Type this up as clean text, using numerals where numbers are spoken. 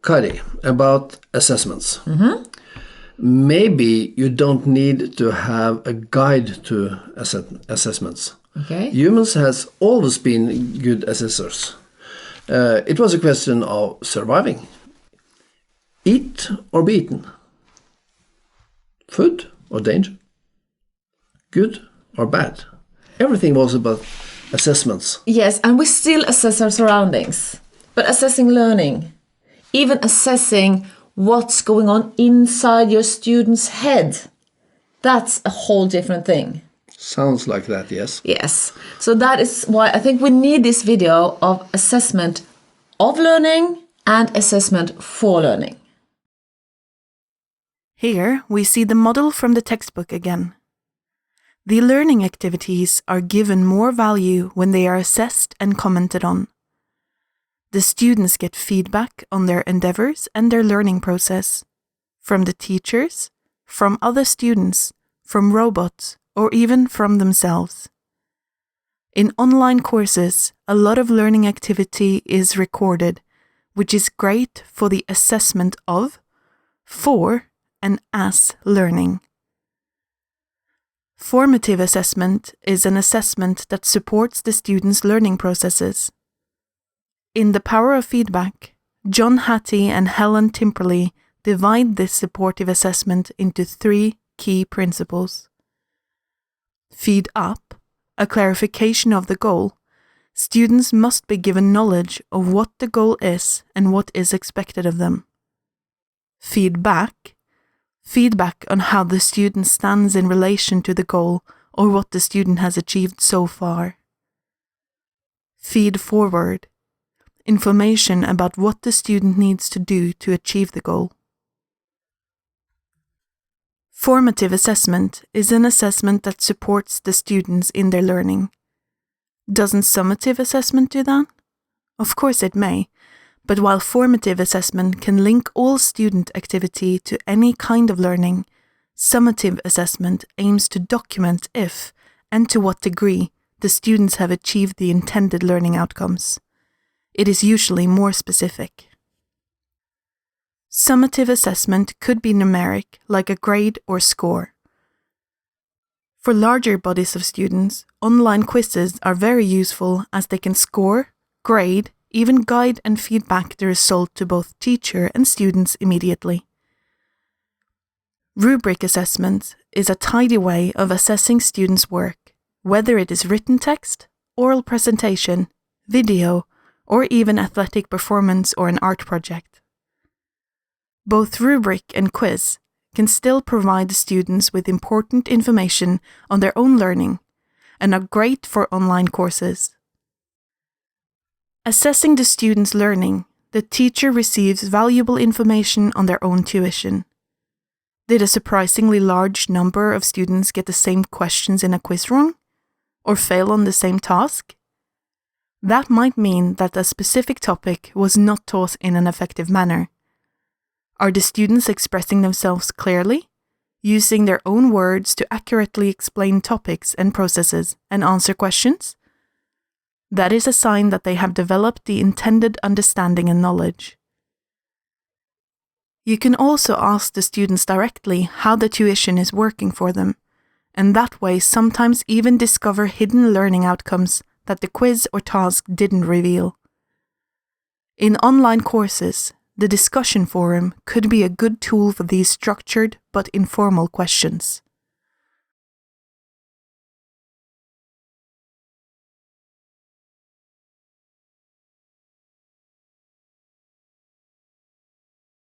Kari, about assessments. Maybe you don't need to have a guide to assessments. Okay. Humans has always been good assessors. It was a question of surviving. Eat or be eaten? Food or danger? Good or bad? Everything was about assessments. Yes, and we still assess our surroundings. But assessing learning, even assessing what's going on inside your student's head, that's a whole different thing. Sounds like that, yes. Yes. So that is why I think we need this video of assessment of learning and assessment for learning. Here we see the model from the textbook again. The learning activities are given more value when they are assessed and commented on. The students get feedback on their endeavors and their learning process, from the teachers, from other students, from robots, or even from themselves. In online courses, a lot of learning activity is recorded, which is great for the assessment of, for, and as learning. Formative assessment is an assessment that supports the student's learning processes. In The Power of Feedback, John Hattie and Helen Timperley divide this supportive assessment into 3 key principles. Feed up, a clarification of the goal. Students must be given knowledge of what the goal is and what is expected of them. Feed back, feedback on how the student stands in relation to the goal or what the student has achieved so far. Feed forward, information about what the student needs to do to achieve the goal. Formative assessment is an assessment that supports the students in their learning. Doesn't summative assessment do that? Of course it may, but while formative assessment can link all student activity to any kind of learning, summative assessment aims to document if, and to what degree, the students have achieved the intended learning outcomes. It is usually more specific. Summative assessment could be numeric, like a grade or score. For larger bodies of students, online quizzes are very useful as they can score, grade, even guide and feedback the result to both teacher and students immediately. Rubric assessment is a tidy way of assessing students' work, whether it is written text, oral presentation, video, or even athletic performance or an art project. Both rubric and quiz can still provide the students with important information on their own learning and are great for online courses. Assessing the students' learning, the teacher receives valuable information on their own tuition. Did a surprisingly large number of students get the same questions in a quiz wrong? Or fail on the same task? That might mean that a specific topic was not taught in an effective manner. Are the students expressing themselves clearly, using their own words to accurately explain topics and processes and answer questions? That is a sign that they have developed the intended understanding and knowledge. You can also ask the students directly how the tuition is working for them, and that way sometimes even discover hidden learning outcomes that the quiz or task didn't reveal. In online courses, the discussion forum could be a good tool for these structured but informal questions.